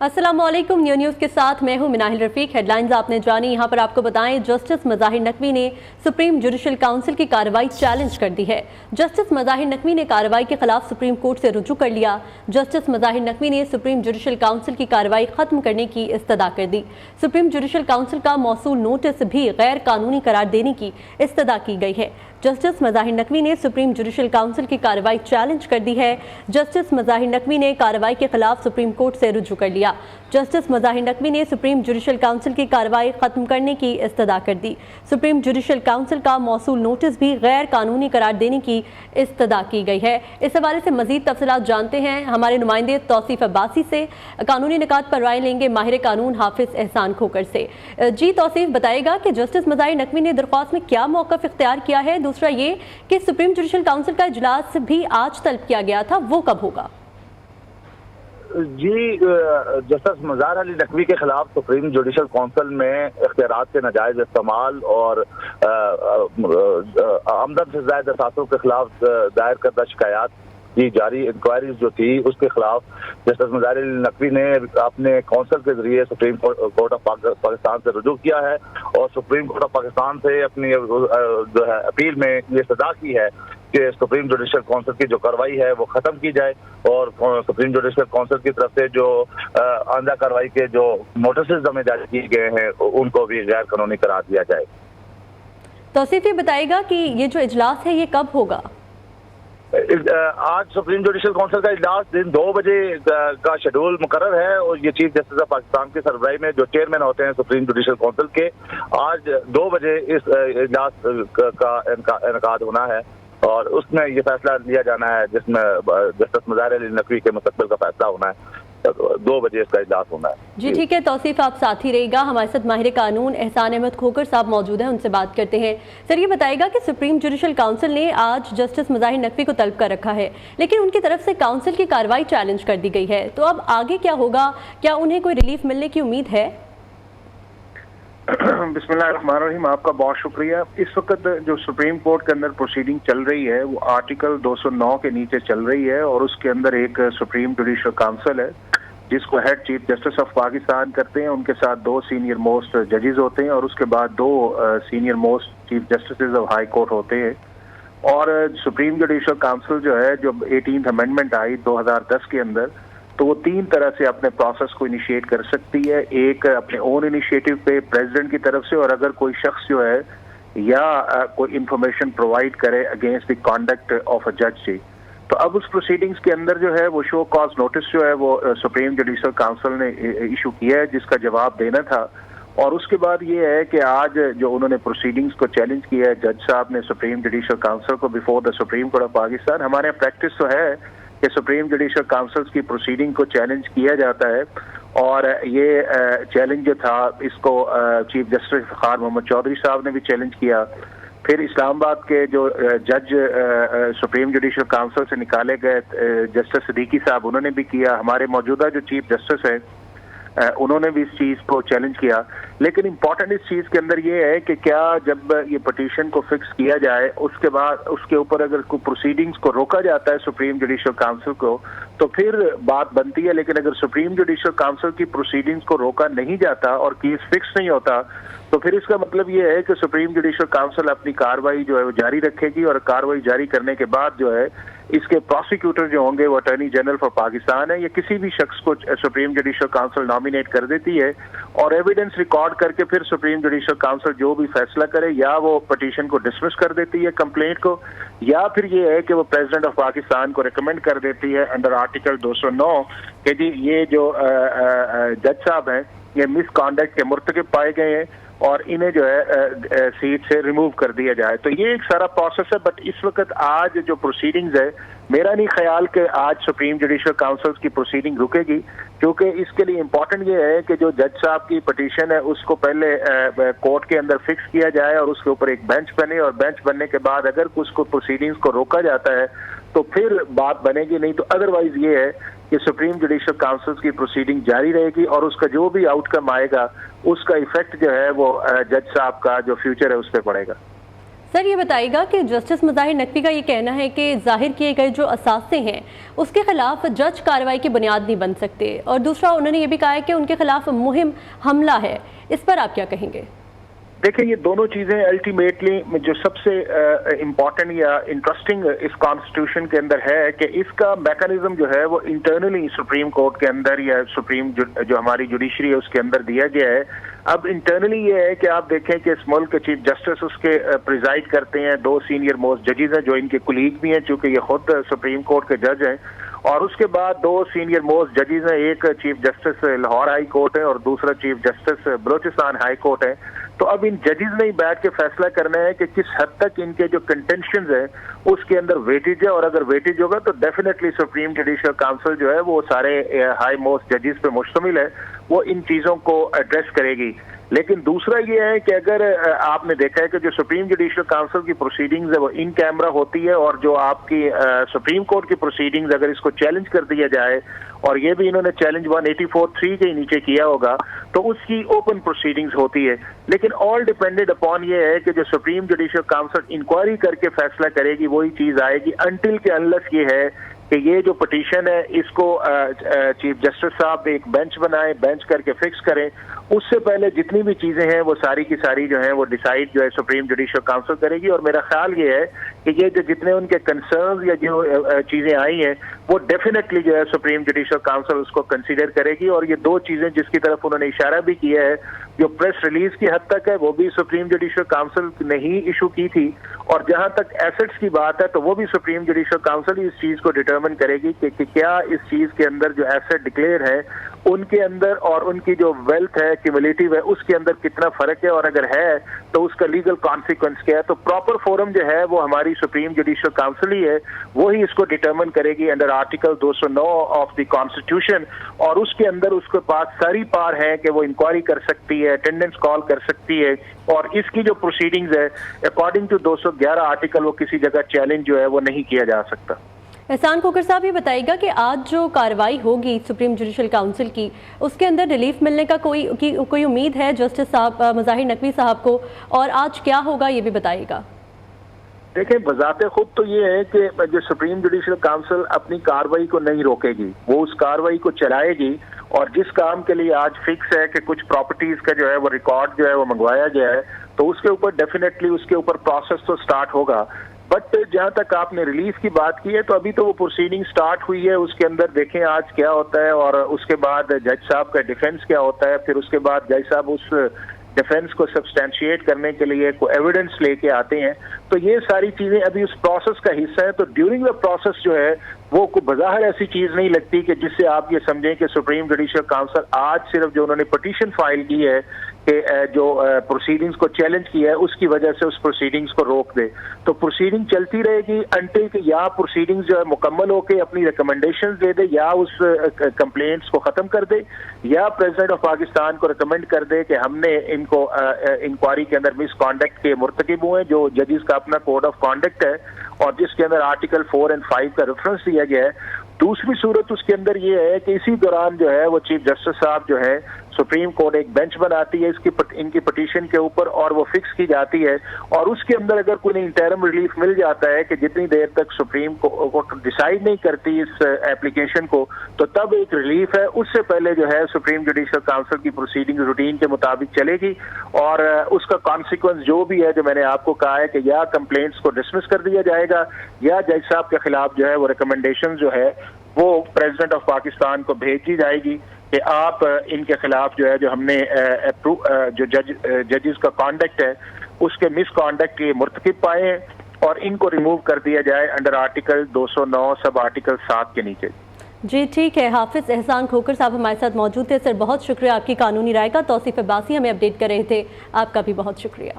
अस्सलामुअलैकुम। न्यूज़ के साथ मैं हूं मिनाहिल रफीक। हेडलाइंस आपने जानी। यहां पर आपको बताएं, जस्टिस मज़ाहिर नकवी ने सुप्रीम जुडिशल काउंसिल की कार्रवाई चैलेंज कर दी है। जस्टिस मज़ाहिर नकवी ने कार्रवाई के खिलाफ सुप्रीम कोर्ट से रुजू कर लिया। जस्टिस मज़ाहिर नकवी ने सुप्रीम जुडिशल काउंसिल की कार्रवाई खत्म करने की इस्तदा कर दी। सुप्रीम जुडिशल काउंसिल का मौसूल नोटिस भी गैर कानूनी करार देने की इस्तदा की गई है। जस्टिस मज़ाहिर नकवी ने सुप्रीम जुडिशल काउंसिल की कार्रवाई चैलेंज कर दी है। जस्टिस मज़ाहिर नकवी ने कार्रवाई के खिलाफ सुप्रीम कोर्ट से रुजू कर लिया। जस्टिस मज़ाहिर नकवी ने सुप्रीम जुडिशल काउंसिल की कार्रवाई खत्म करने की इस्तदा कर दी। सुप्रीम जुडिशल काउंसिल का मौसूल नोटिस भी गैर कानूनी करार देने की इस्तदा की गई है। इस हवाले से मजीद तफसीलात जानते हैं हमारे नुमाइंदे तौसीफ अब्बासी से। कानूनी निकात पर राय लेंगे माहिर कानून हाफिज एहसान खोकर से। जी तौसीफ, बताएगा कि जस्टिस मज़ाहिर नकवी ने दरख्वास्त में क्या मौक़िफ़ इख्तियार किया है। दूसरा ये कि सुप्रीम जुडिशल काउंसिल का इजलास भी आज तलब किया गया था, वो कब होगा? जी, जस्टिस मज़ाहिर अली नकवी के खिलाफ सुप्रीम जुडिशल काउंसिल में इख्तियारात के नाजायज इस्तेमाल और आमदन से ज़ायद असासों के खिलाफ दायर करदा शिकायत की जारी इंक्वायरीज जो थी, उसके खिलाफ जस्टिस मज़ाहिर अली नकवी ने अपने काउंसिल के जरिए सुप्रीम कोर्ट ऑफ पाकिस्तान से रुजू किया है और सुप्रीम कोर्ट ऑफ पाकिस्तान से अपनी जो है अपील में ये सदा की है कि सुप्रीम जुडिशल काउंसिल की जो कार्रवाई है वो ख़त्म की जाए और सुप्रीम जुडिशल काउंसिल की तरफ से जो आंदा कार्रवाई के जो नोटिस हमें जारी किए गए हैं उनको भी गैर कानूनी करार दिया जाए। तौसीफ ये बताएगा कि ये जो इजलास है ये कब होगा? आज सुप्रीम जुडिशल काउंसिल का इजलास दिन 2 बजे का शेड्यूल मुकर्रर है और ये चीफ जस्टिस ऑफ पाकिस्तान की सरबराही में जो चेयरमैन होते हैं सुप्रीम जुडिशल काउंसिल के, आज 2 बजे इस इजलास का इनकाद होना है और उसमें ये फैसला लिया जाना है जिसमें जस्टिस मज़ाहिर अली नकवी के मुस्तकबिल का फैसला होना है। 2 बजे इसका इजलास होना है। जी ठीक है तौसीफ, आप साथ ही रहेगा। हमारे साथ माहिर कानून एहसान अहमद खोकर साहब मौजूद हैं, उनसे बात करते हैं। सर ये बताएगा कि सुप्रीम जुडिशल काउंसिल ने आज जस्टिस मज़ाहिर नकवी को तलब कर रखा है, लेकिन उनकी तरफ से काउंसिल की कार्रवाई चैलेंज कर दी गई है, तो अब आगे क्या होगा? क्या उन्हें कोई रिलीफ मिलने की उम्मीद है? बिस्मिल्लाहिर्रहमानिर्रहीम, आपका बहुत शुक्रिया। इस वक्त जो सुप्रीम कोर्ट के अंदर प्रोसीडिंग चल रही है वो आर्टिकल 209 के नीचे चल रही है और उसके अंदर एक सुप्रीम जुडिशल काउंसिल है जिसको head chief justice of Pakistan करते हैं। उनके साथ 2 सीनियर मोस्ट जजेस होते हैं और उसके बाद 2 senior most chief justice of high court होते हैं। और सुप्रीम जुडिशल काउंसिल जो है, जो 18th अमेंडमेंट आई 2010 के अंदर, तो वो 3 तरह से अपने प्रोसेस को इनिशिएट कर सकती है। एक अपने ओन इनिशिएटिव पे प्रेसिडेंट की तरफ से, और अगर कोई शख्स जो है या कोई इंफॉर्मेशन प्रोवाइड करे against the conduct of a जज से, तो अब उस प्रोसीडिंग्स के अंदर जो है वो शो कॉज नोटिस जो है वो सुप्रीम जुडिशल काउंसिल ने इशू किया है जिसका जवाब देना था। और उसके बाद ये है कि आज जो उन्होंने प्रोसीडिंग्स को चैलेंज किया है जज साहब ने सुप्रीम जुडिशल काउंसिल को before the supreme court of Pakistan. हमारे प्रैक्टिस तो है कि सुप्रीम जुडिशल काउंसिल की प्रोसीडिंग को चैलेंज किया जाता है और ये चैलेंज जो था इसको चीफ जस्टिस इफ्तिखार मोहम्मद चौधरी साहब ने भी चैलेंज किया। फिर इस्लामाबाद के जो जज सुप्रीम जुडिशल काउंसिल से निकाले गए जस्टिस सिद्दीकी साहब, उन्होंने भी किया। हमारे मौजूदा जो चीफ जस्टिस है उन्होंने भी इस चीज़ को चैलेंज किया। लेकिन इम्पॉर्टेंट इस चीज़ के अंदर ये है कि क्या जब ये पिटीशन को फिक्स किया जाए उसके बाद उसके ऊपर अगर कोई प्रोसीडिंग्स को रोका जाता है सुप्रीम जुडिशल काउंसिल को तो फिर बात बनती है। लेकिन अगर सुप्रीम जुडिशल काउंसिल की प्रोसीडिंग्स को रोका नहीं जाता और केस फिक्स नहीं होता तो फिर इसका मतलब ये है कि सुप्रीम जुडिशल काउंसिल अपनी कार्रवाई जो है वो जारी रखेगी और कार्रवाई जारी करने के बाद जो है इसके प्रोसिक्यूटर जो होंगे वो अटॉर्नी जनरल फॉर पाकिस्तान है या किसी भी शख्स को सुप्रीम जुडिशल काउंसिल नॉमिनेट कर देती है और एविडेंस रिकॉर्ड करके फिर सुप्रीम जुडिशल काउंसिल जो भी फैसला करे या वो पिटीशन को डिसमिस कर देती है कंप्लेंट को, या फिर ये है कि वो प्रेसिडेंट ऑफ पाकिस्तान को रिकमेंड कर देती है अंडर आर्टिकल 209 कि जी ये जो जज साहब हैं ये मिसकॉन्डक्ट के मुर्तकिब पाए गए हैं और इन्हें जो है सीट से रिमूव कर दिया जाए। तो ये एक सारा प्रोसेस है। बट इस वक्त आज जो प्रोसीडिंग्स है, मेरा नहीं ख्याल कि आज सुप्रीम जुडिशल काउंसिल की प्रोसीडिंग रुकेगी, क्योंकि इसके लिए इम्पोर्टेंट ये है कि जो जज साहब की पिटीशन है उसको पहले कोर्ट के अंदर फिक्स किया जाए और उसके ऊपर एक बेंच बने और बेंच बनने के बाद अगर उसको प्रोसीडिंग्स को रोका जाता है तो फिर बात बनेगी, नहीं तो अदरवाइज ये है कि सुप्रीम जुडिशल काउंसिल की प्रोसीडिंग जारी रहेगी और उसका जो भी आउटकम आएगा उसका इफेक्ट जो है वो जज साहब का जो फ्यूचर है उस पर पड़ेगा। سر یہ بتائیے گا کہ جسٹس مظاہر نقوی کا یہ کہنا ہے کہ ظاہر کیے گئے جو اثاثے ہیں اس کے خلاف جج کارروائی کی بنیاد نہیں بن سکتے، اور دوسرا انہوں نے یہ بھی کہا ہے کہ ان کے خلاف مہم حملہ ہے، اس پر آپ کیا کہیں گے؟ دیکھیں یہ دونوں چیزیں الٹیمیٹلی جو سب سے امپورٹنٹ یا انٹرسٹنگ اس کانسٹیٹیوشن کے اندر ہے کہ اس کا میکانزم جو ہے وہ انٹرنلی سپریم کورٹ کے اندر یا سپریم جو ہماری جوڈیشری ہے اس کے اندر دیا گیا ہے۔ اب انٹرنلی یہ ہے کہ آپ دیکھیں کہ اس ملک کے چیف جسٹس اس کے پریزائڈ کرتے ہیں، 2 سینئر موسٹ ججز ہیں جو ان کے کولیگ بھی ہیں چونکہ یہ خود سپریم کورٹ کے جج ہیں، اور اس کے بعد 2 سینئر موسٹ ججز ہیں، ایک chief justice Lahore high court ہے اور دوسرا chief justice Balochistan high court ہے۔ تو اب ان ججز نے ہی بیٹھ کے فیصلہ کرنا ہے کہ کس حد تک ان کے جو کنٹینشنز ہیں اس کے اندر ویٹیج ہے، اور اگر ویٹیج ہوگا تو ڈیفینیٹلی سپریم جوڈیشل کاؤنسل جو ہے وہ سارے ہائی موسٹ ججز پہ مشتمل ہے، وہ ان چیزوں کو ایڈریس کرے گی۔ لیکن دوسرا یہ ہے کہ اگر آپ نے دیکھا ہے کہ جو سپریم جوڈیشل کاؤنسل کی پروسیڈنگز ہے وہ ان کیمرہ ہوتی ہے، اور جو آپ کی سپریم کورٹ کی پروسیڈنگز اگر اس کو چیلنج کر دیا جائے، اور یہ بھی انہوں نے چیلنج 184(3) کے نیچے کیا ہوگا، تو اس کی اوپن پروسیڈنگز ہوتی ہے۔ لیکن آل ڈیپینڈڈ اپون یہ ہے کہ جو سپریم جوڈیشل کاؤنسل انکوائری کر کے فیصلہ کرے گی وہی چیز آئے گی، انٹل کہ انلیس یہ ہے کہ یہ جو پٹیشن ہے اس کو چیف جسٹس صاحب ایک بینچ بنائیں، بینچ کر کے فکس کریں، اس سے پہلے جتنی بھی چیزیں ہیں وہ ساری کی ساری جو ہیں وہ ڈیسائیڈ جو ہے سپریم جوڈیشل کاؤنسل کرے گی۔ اور میرا خیال یہ ہے کہ یہ جو جتنے ان کے کنسرنز یا جو چیزیں آئی ہیں وہ ڈیفینیٹلی جو ہے سپریم جوڈیشل کاؤنسل اس کو کنسیڈر کرے گی، اور یہ 2 چیزیں جس کی طرف انہوں نے اشارہ بھی کیا ہے، جو پریس ریلیز کی حد تک ہے وہ بھی سپریم جوڈیشل کاؤنسل نے ہی ایشو کی تھی، اور جہاں تک ایسٹس کی بات ہے تو وہ بھی سپریم جوڈیشل کاؤنسل ہی اس چیز کو ڈٹرمن کرے گی کہ کیا اس چیز کے اندر جو ایسٹ ڈکلیئر ہے ان کے اندر اور ان کی جو ویلتھ ہے کیومولیٹو ہے اس کے اندر کتنا فرق ہے، اور اگر ہے تو اس کا لیگل کانسیکوینس کیا ہے۔ تو پراپر فورم جو ہے وہ ہماری سپریم جوڈیشل کاؤنسل ہی ہے، وہی اس کو ڈٹرمن کرے گی under article 209 of the constitution, اور اس کے اندر اس کے پاس ساری پار ہے کہ وہ انکوائری کر سکتی ہے، اٹینڈنس کال کر سکتی ہے، اور اس کی جو پروسیڈنگز ہے اکارڈنگ ٹو 211 آرٹیکل وہ کسی جگہ چیلنج جو ہے وہ نہیں کیا جا سکتا۔ احسان کھوکھر صاحب یہ بتائیے گا کہ آج جو کارروائی ہوگی سپریم جوڈیشل کاؤنسل کی اس کے اندر ریلیف ملنے کا کوئی امید ہے جسٹس صاحب مظاہر نقوی صاحب کو، اور آج کیا ہوگا یہ بھی بتائیے گا؟ دیکھیں بذات خود تو یہ ہے کہ جو سپریم جوڈیشل کاؤنسل اپنی کارروائی کو نہیں روکے گی، وہ اس کارروائی کو چلائے گی، اور جس کام کے لیے آج فکس ہے کہ کچھ پراپرٹیز کا جو ہے وہ ریکارڈ جو ہے وہ منگوایا گیا ہے، تو اس کے اوپر ڈیفینیٹلی اس کے اوپر پروسیس تو سٹارٹ ہوگا۔ بٹ جہاں تک آپ نے ریلیف کی بات کی ہے تو ابھی تو وہ پروسیڈنگ سٹارٹ ہوئی ہے، اس کے اندر دیکھیں آج کیا ہوتا ہے، اور اس کے بعد جج صاحب کا ڈیفینس کیا ہوتا ہے، پھر اس کے بعد جج صاحب اس ڈیفینس کو سبسٹینشیٹ کرنے کے لیے کوئی ایویڈنس لے کے آتے ہیں، تو یہ ساری چیزیں ابھی اس پروسیس کا حصہ ہے۔ تو ڈیورنگ دا پروسیس جو ہے وہ بظاہر ایسی چیز نہیں لگتی کہ جس سے آپ یہ سمجھیں کہ سپریم جوڈیشل کاؤنسل آج صرف جو انہوں نے پٹیشن فائل کی ہے کہ جو پروسیڈنگز کو چیلنج کیا ہے اس کی وجہ سے اس پروسیڈنگز کو روک دے۔ تو پروسیڈنگ چلتی رہے گی انٹل کہ یا پروسیڈنگز جو ہے مکمل ہو کے اپنی ریکمنڈیشنز دے دے، یا اس کمپلینٹس کو ختم کر دے، یا پریزیڈنٹ آف پاکستان کو ریکمینڈ کر دے کہ ہم نے ان کو انکوائری کے اندر مس کانڈکٹ کے مرتکب ہوئے، جو ججز کا اپنا کوڈ آف کانڈکٹ ہے اور جس کے اندر آرٹیکل 4 اور 5 کا ریفرنس دیا گیا ہے۔ دوسری صورت اس کے اندر یہ ہے کہ اسی دوران جو ہے وہ چیف جسٹس صاحب جو ہے سپریم کورٹ ایک بینچ بناتی ہے ان کی پٹیشن کے اوپر، اور وہ فکس کی جاتی ہے، اور اس کے اندر اگر کوئی انٹرم ریلیف مل جاتا ہے کہ جتنی دیر تک سپریم کورٹ ڈیسائیڈ نہیں کرتی اس ایپلیکیشن کو تو تب ایک ریلیف ہے۔ اس سے پہلے جو ہے سپریم جوڈیشل کاؤنسل کی پروسیڈنگ روٹین کے مطابق چلے گی، اور اس کا کانسیکوینس جو بھی ہے جو میں نے آپ کو کہا ہے کہ یا کمپلینٹس کو ڈسمس کر دیا جائے گا، یا جج صاحب کے خلاف جو ہے وہ ریکمنڈیشن جو ہے وہ پریزیڈنٹ آف پاکستان کو بھیج دی جائے گی کہ آپ ان کے خلاف جو ہے جو ہم نے جو ججز کا کانڈکٹ ہے اس کے مس کانڈکٹ کے مرتکب پائے ہیں، اور ان کو ریموو کر دیا جائے انڈر آرٹیکل 209 سب آرٹیکل 7 کے نیچے۔ جی ٹھیک ہے، حافظ احسان کھوکھر صاحب ہمارے ساتھ موجود تھے۔ سر بہت شکریہ، آپ کی قانونی رائے کا توصیف عباسی ہمیں اپڈیٹ کر رہے تھے، آپ کا بھی بہت شکریہ۔